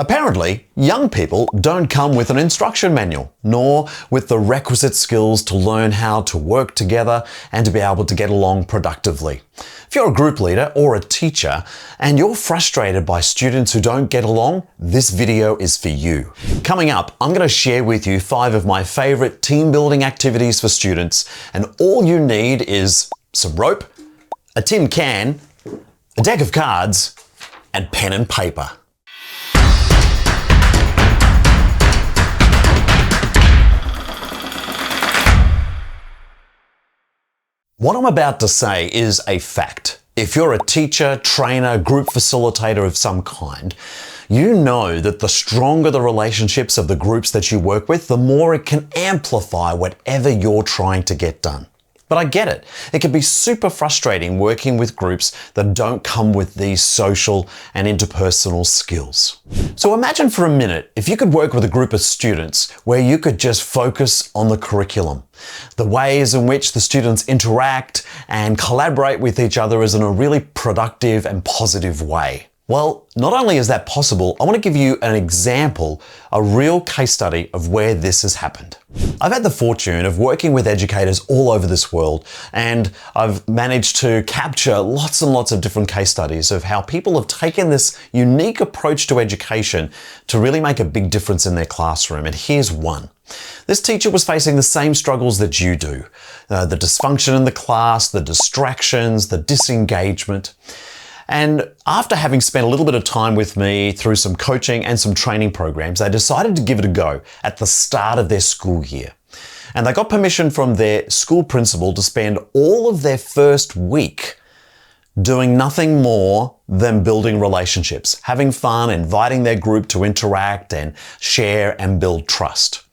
Apparently, young people don't come with an instruction manual, nor with the requisite skills to learn how to work together and to be able to get along productively. If you're a group leader or a teacher and you're frustrated by students who don't get along, this video is for you. Coming up, I'm going to share with you 5 of my favorite team building activities for students, and all you need is some rope, a tin can, a deck of cards, and pen and paper. What I'm about to say is a fact. If you're a teacher, trainer, group facilitator of some kind, you know that the stronger the relationships of the groups that you work with, the more it can amplify whatever you're trying to get done. But I get it. It can be super frustrating working with groups that don't come with these social and interpersonal skills. So imagine for a minute if you could work with a group of students where you could just focus on the curriculum, the ways in which the students interact and collaborate with each other is in a really productive and positive way. Well, not only is that possible, I want to give you an example, a real case study of where this has happened. I've had the fortune of working with educators all over this world, and I've managed to capture lots and lots of different case studies of how people have taken this unique approach to education to really make a big difference in their classroom. And here's one. This teacher was facing the same struggles that you do. The dysfunction in the class, the distractions, the disengagement. And after having spent a little bit of time with me through some coaching and some training programs, they decided to give it a go at the start of their school year. And they got permission from their school principal to spend all of their first week doing nothing more than building relationships, having fun, inviting their group to interact and share and build trust.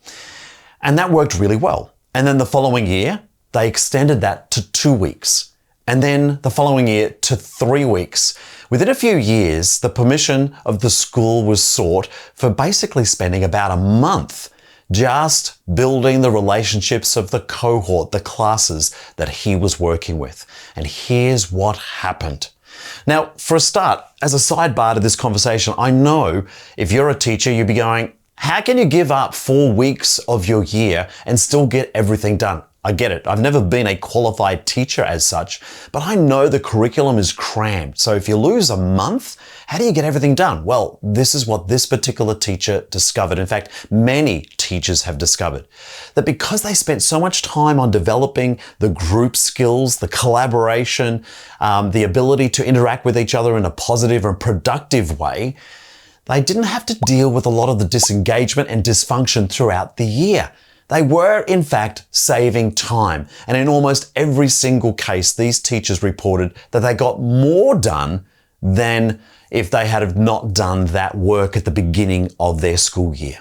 And that worked really well. And then the following year, they extended that to 2 weeks. And then the following year to 3 weeks. Within a few years, the permission of the school was sought for basically spending about a month just building the relationships of the cohort, the classes that he was working with. And here's what happened. Now, for a start, as a sidebar to this conversation, I know if you're a teacher, you'd be going, how can you give up 4 weeks of your year and still get everything done? I get it. I've never been a qualified teacher as such, but I know the curriculum is crammed. So if you lose a month, how do you get everything done? Well, this is what this particular teacher discovered. In fact, many teachers have discovered that because they spent so much time on developing the group skills, the collaboration, the ability to interact with each other in a positive and productive way, they didn't have to deal with a lot of the disengagement and dysfunction throughout the year. They were, in fact, saving time. And in almost every single case, these teachers reported that they got more done than if they had not done that work at the beginning of their school year.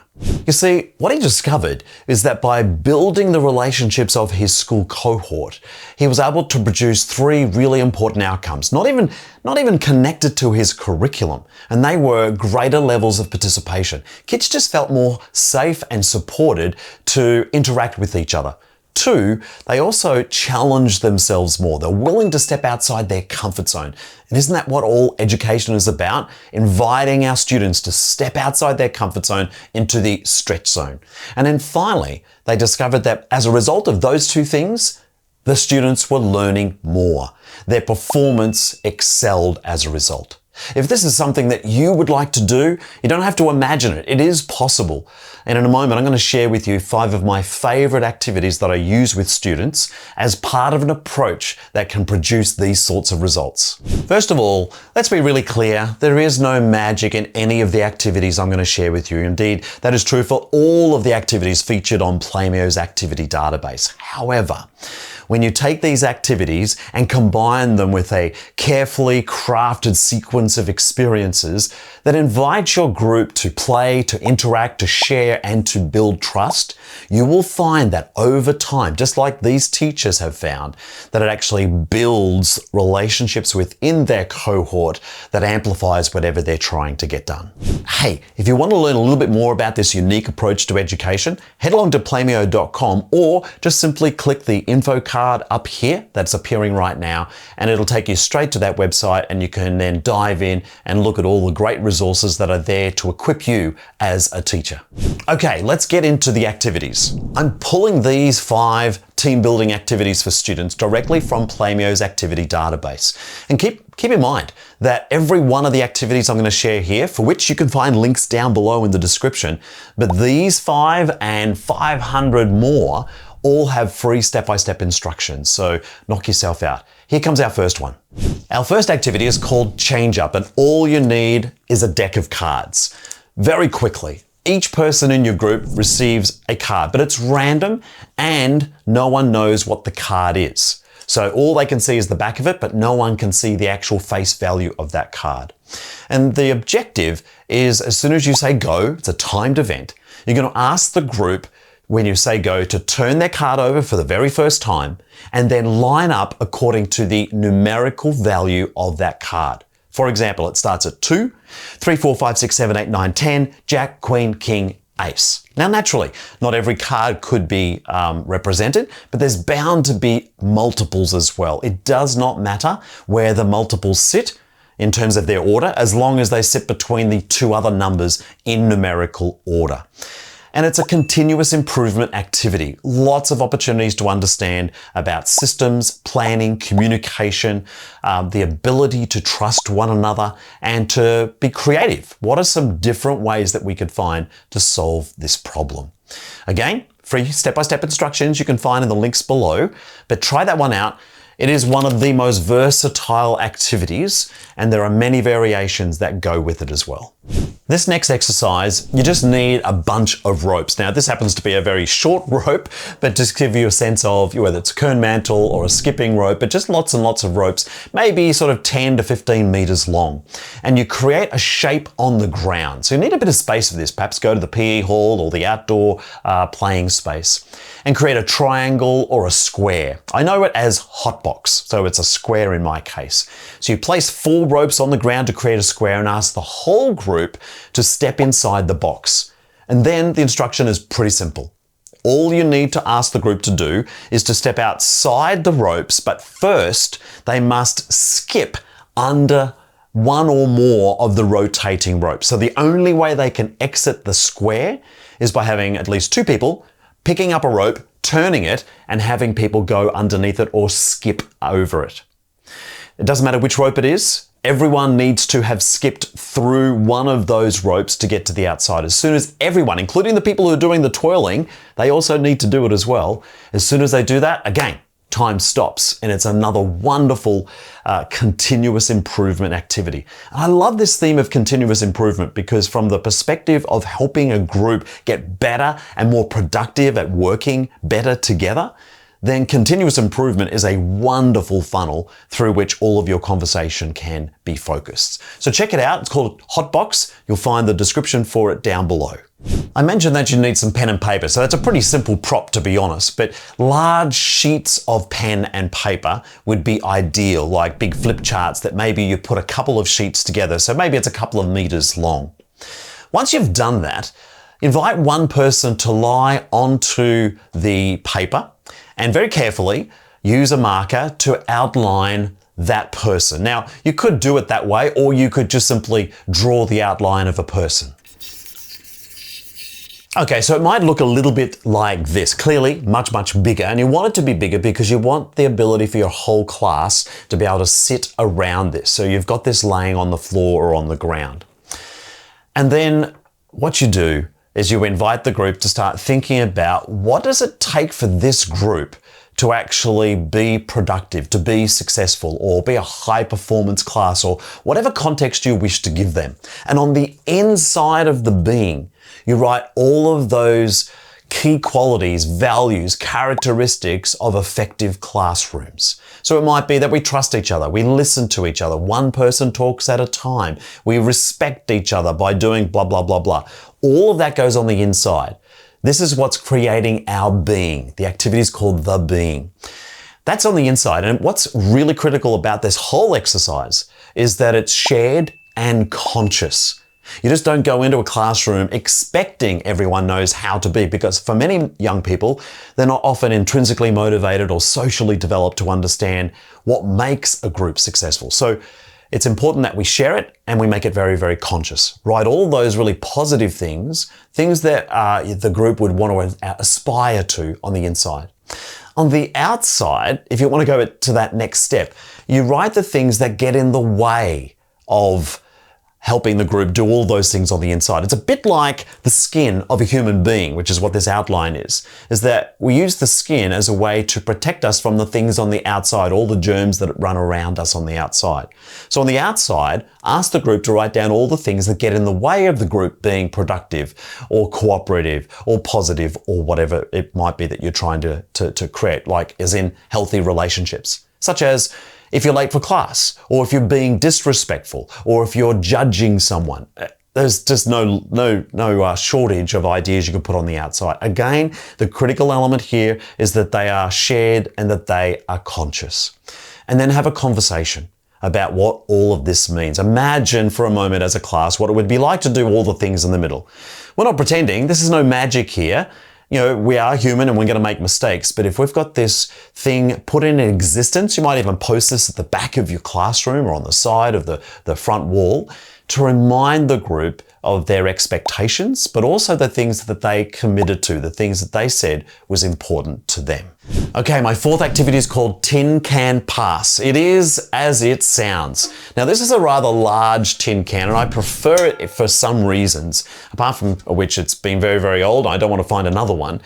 You see, what he discovered is that by building the relationships of his school cohort, he was able to produce 3 really important outcomes, not even connected to his curriculum, and they were greater levels of participation. Kids just felt more safe and supported to interact with each other. 2, they also challenged themselves more. They're willing to step outside their comfort zone. And isn't that what all education is about? Inviting our students to step outside their comfort zone into the stretch zone. And then finally, they discovered that as a result of those 2 things, the students were learning more. Their performance excelled as a result. If this is something that you would like to do, you don't have to imagine it. It is possible. And in a moment, I'm going to share with you 5 of my favorite activities that I use with students as part of an approach that can produce these sorts of results. First of all, let's be really clear. There is no magic in any of the activities I'm going to share with you. Indeed, that is true for all of the activities featured on Playmeo's activity database. However, when you take these activities and combine them with a carefully crafted sequence of experiences that invite your group to play, to interact, to share, and to build trust, you will find that over time, just like these teachers have found, that it actually builds relationships within their cohort that amplifies whatever they're trying to get done. Hey, if you want to learn a little bit more about this unique approach to education, head along to playmeo.com or just simply click the info card card up here that's appearing right now, and it'll take you straight to that website, and you can then dive in and look at all the great resources that are there to equip you as a teacher. Okay, let's get into the activities. I'm pulling these 5 team building activities for students directly from Playmeo's activity database. And keep in mind that every one of the activities I'm going to share here, for which you can find links down below in the description, but these 5 and 500 more all have free step-by-step instructions, so knock yourself out. Here comes our first one. Our first activity is called Change Up, and all you need is a deck of cards. Very quickly, each person in your group receives a card, but it's random and no one knows what the card is. So all they can see is the back of it, but no one can see the actual face value of that card. And the objective is, as soon as you say go, it's a timed event, you're going to ask the group, when you say go, to turn their card over for the very first time and then line up according to the numerical value of that card. For example, it starts at 2, 3, 4, 5, 6, 7, 8, 9, 10, Jack, Queen, King, Ace. Now, naturally, not every card could be represented, but there's bound to be multiples as well. It does not matter where the multiples sit in terms of their order, as long as they sit between the 2 other numbers in numerical order. And it's a continuous improvement activity. Lots of opportunities to understand about systems, planning, communication, the ability to trust one another, and to be creative. What are some different ways that we could find to solve this problem? Again, free step-by-step instructions you can find in the links below, but try that one out. It is one of the most versatile activities, and there are many variations that go with it as well. This next exercise, you just need a bunch of ropes. Now, this happens to be a very short rope, but just to give you a sense of whether it's a kern mantle or a skipping rope, but just lots and lots of ropes, maybe sort of 10 to 15 meters long. And you create a shape on the ground. So you need a bit of space for this. Perhaps go to the PE hall or the outdoor playing space and create a triangle or a square. I know it as hotbox, so it's a square in my case. So you place 4 ropes on the ground to create a square and ask the whole group to step inside the box. And then the instruction is pretty simple. All you need to ask the group to do is to step outside the ropes, but first they must skip under 1 or more of the rotating ropes. So the only way they can exit the square is by having at least 2 people picking up a rope, turning it, and having people go underneath it or skip over it. It doesn't matter which rope it is. Everyone needs to have skipped through one of those ropes to get to the outside. As soon as everyone, including the people who are doing the twirling, they also need to do it as well. As soon as they do that, again, time stops, and it's another wonderful continuous improvement activity. And I love this theme of continuous improvement because from the perspective of helping a group get better and more productive at working better together, then continuous improvement is a wonderful funnel through which all of your conversation can be focused. So check it out. It's called Hotbox. You'll find the description for it down below. I mentioned that you need some pen and paper, so that's a pretty simple prop to be honest, but large sheets of pen and paper would be ideal, like big flip charts that maybe you put a couple of sheets together, so maybe it's a couple of meters long. Once you've done that, invite one person to lie onto the paper and very carefully use a marker to outline that person. Now, you could do it that way, or you could just simply draw the outline of a person. Okay, so it might look a little bit like this. Clearly, much, much bigger. And you want it to be bigger because you want the ability for your whole class to be able to sit around this. So you've got this laying on the floor or on the ground. And then what you do is you invite the group to start thinking about what does it take for this group to actually be productive, to be successful, or be a high performance class, or whatever context you wish to give them. And on the inside of the being, you write all of those key qualities, values, characteristics of effective classrooms. So it might be that we trust each other, we listen to each other, one person talks at a time, we respect each other by doing blah, blah, blah, blah. All of that goes on the inside. This is what's creating our being. The activity is called the being. That's on the inside. And what's really critical about this whole exercise is that it's shared and conscious. You just don't go into a classroom expecting everyone knows how to be, because for many young people, they're not often intrinsically motivated or socially developed to understand what makes a group successful. So it's important that we share it and we make it very, very conscious. Write all those really positive things that the group would want to aspire to on the inside. On the outside, if you want to go to that next step, you write the things that get in the way of helping the group do all those things on the inside. It's a bit like the skin of a human being, which is what this outline is that we use the skin as a way to protect us from the things on the outside, all the germs that run around us on the outside. So on the outside, ask the group to write down all the things that get in the way of the group being productive or cooperative or positive or whatever it might be that you're trying to create, like as in healthy relationships, such as if you're late for class, or if you're being disrespectful, or if you're judging someone. There's just no shortage of ideas you can put on the outside. Again, the critical element here is that they are shared and that they are conscious. And then have a conversation about what all of this means. Imagine for a moment as a class what it would be like to do all the things in the middle. We're not pretending, this is no magic here. You know, we are human and we're going to make mistakes, but if we've got this thing put in existence, you might even post this at the back of your classroom or on the side of the front wall to remind the group of their expectations, but also the things that they committed to, the things that they said was important to them. Okay, my fourth activity is called Tin Can Pass. It is as it sounds. Now, this is a rather large tin can, and I prefer it for some reasons, apart from which it's been very, very old. I don't want to find another one.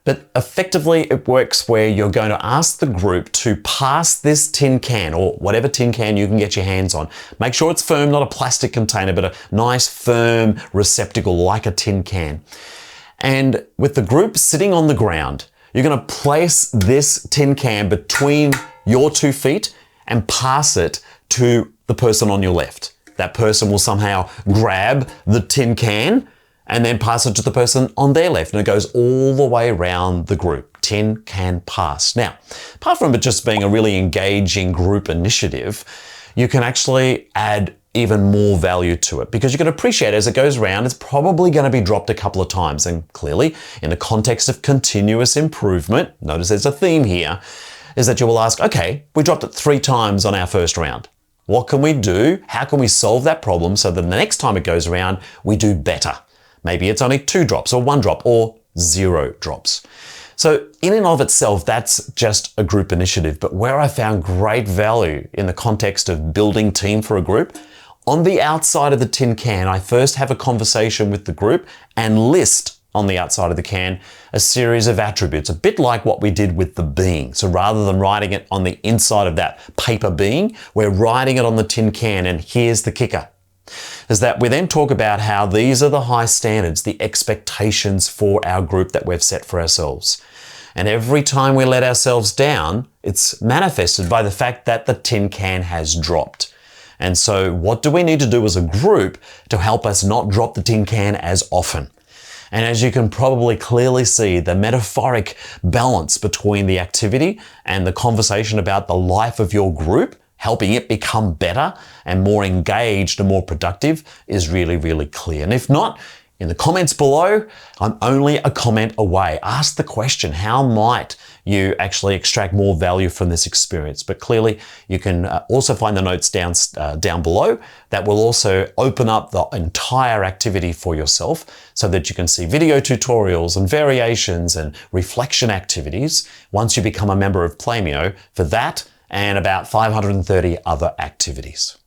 But effectively, it works where you're going to ask the group to pass this tin can, or whatever tin can you can get your hands on. Make sure it's firm, not a plastic container, but a nice firm receptacle like a tin can. And with the group sitting on the ground, you're going to place this tin can between your 2 feet and pass it to the person on your left. That person will somehow grab the tin can and then pass it to the person on their left. And it goes all the way around the group. Tin Can Pass. Now, apart from it just being a really engaging group initiative, you can actually add even more value to it, because you can appreciate as it goes around, it's probably going to be dropped a couple of times. And clearly, in the context of continuous improvement, notice there's a theme here, is that you will ask, okay, we dropped it 3 times on our first round. What can we do? How can we solve that problem so that the next time it goes around, we do better? Maybe it's only 2 drops or 1 drop or 0 drops. So in and of itself, that's just a group initiative. But where I found great value in the context of building team for a group, on the outside of the tin can, I first have a conversation with the group and list on the outside of the can a series of attributes, a bit like what we did with the being. So rather than writing it on the inside of that paper being, we're writing it on the tin can. And here's the kicker, is that we then talk about how these are the high standards, the expectations for our group that we've set for ourselves. And every time we let ourselves down, it's manifested by the fact that the tin can has dropped. And so what do we need to do as a group to help us not drop the tin can as often? And as you can probably clearly see, the metaphoric balance between the activity and the conversation about the life of your group, helping it become better and more engaged and more productive, is really, really clear. And if not, in the comments below, I'm only a comment away. Ask the question, how might you actually extract more value from this experience? But clearly, you can also find the notes down below that will also open up the entire activity for yourself so that you can see video tutorials and variations and reflection activities once you become a member of Playmeo for that and about 530 other activities.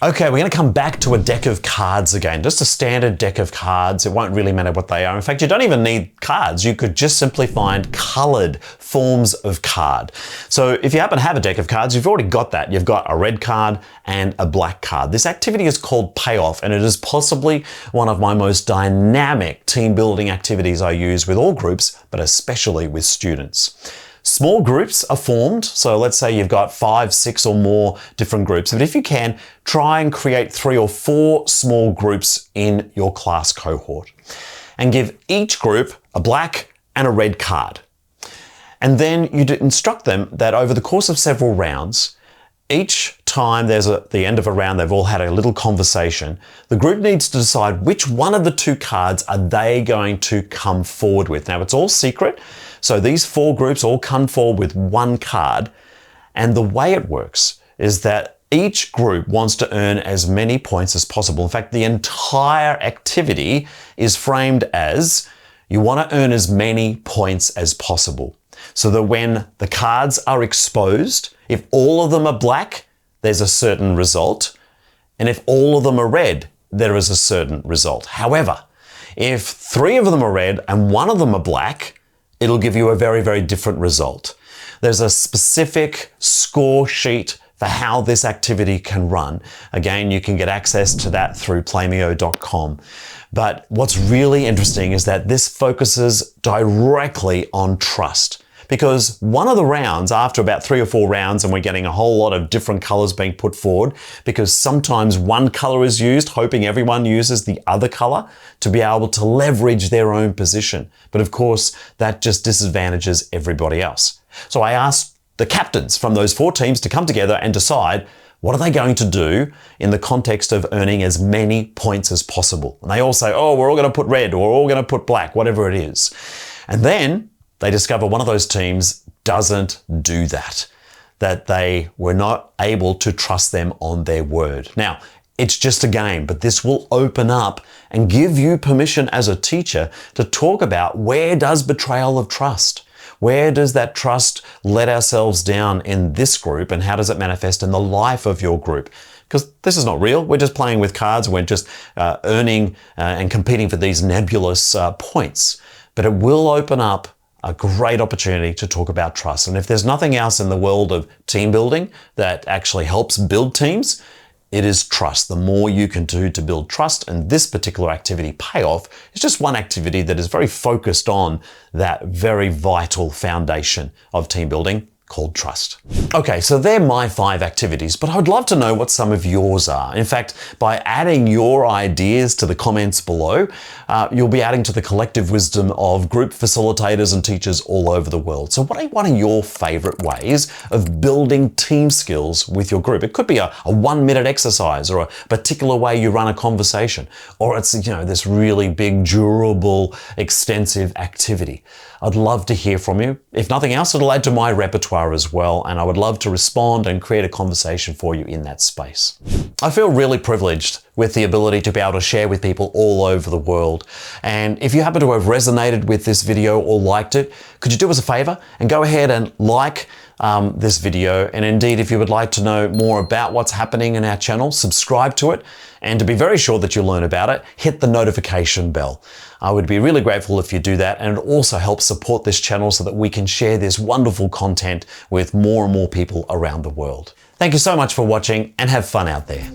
Okay, we're going to come back to a deck of cards again, just a standard deck of cards. It won't really matter what they are. In fact, you don't even need cards. You could just simply find colored forms of card. So if you happen to have a deck of cards, you've already got that. You've got a red card and a black card. This activity is called Payoff, and it is possibly one of my most dynamic team building activities I use with all groups, but especially with students. Small groups are formed, so let's say you've got 5, 6 or more different groups. But if you can, try and create 3 or 4 small groups in your class cohort and give each group a black and a red card. And then you instruct them that over the course of several rounds, each time there's the end of a round, they've all had a little conversation, the group needs to decide which one of the two cards are they going to come forward with. Now, it's all secret, so these 4 groups all come forward with one card, and the way it works is that each group wants to earn as many points as possible. In fact, the entire activity is framed as you want to earn as many points as possible. So that when the cards are exposed, if all of them are black, there's a certain result. And if all of them are red, there is a certain result. However, if 3 of them are red and 1 of them are black, it'll give you a very, very different result. There's a specific score sheet for how this activity can run. Again, you can get access to that through playmeo.com. But what's really interesting is that this focuses directly on trust. Because one of the rounds, after about 3 or 4 rounds, and we're getting a whole lot of different colors being put forward, because sometimes one color is used, hoping everyone uses the other color to be able to leverage their own position. But of course, that just disadvantages everybody else. So I asked the captains from those 4 teams to come together and decide what are they going to do in the context of earning as many points as possible. And they all say, oh, we're all going to put red, or we're all going to put black, whatever it is. And then they discover one of those teams doesn't do that they were not able to trust them on their word. Now, it's just a game, but this will open up and give you permission as a teacher to talk about where does betrayal of trust? Where does that trust let ourselves down in this group, and how does it manifest in the life of your group? Because this is not real. We're just playing with cards. We're just earning and competing for these nebulous points. But it will open up a great opportunity to talk about trust. And if there's nothing else in the world of team building that actually helps build teams, it is trust. The more you can do to build trust, and this particular activity payoff is just one activity that is very focused on that very vital foundation of team building called trust. Okay, so they're my 5 activities, but I would love to know what some of yours are. In fact, by adding your ideas to the comments below, you'll be adding to the collective wisdom of group facilitators and teachers all over the world. So what are one of your favorite ways of building team skills with your group? It could be a 1-minute exercise, or a particular way you run a conversation, or it's, this really big, durable, extensive activity. I'd love to hear from you. If nothing else, it'll add to my repertoire as well, and I would love to respond and create a conversation for you in that space. I feel really privileged with the ability to be able to share with people all over the world. And if you happen to have resonated with this video or liked it, could you do us a favor and go ahead and like this video? And indeed, if you would like to know more about what's happening in our channel, subscribe to it. And to be very sure that you learn about it, hit the notification bell. I would be really grateful if you do that, and it also helps support this channel so that we can share this wonderful content with more and more people around the world. Thank you so much for watching, and have fun out there.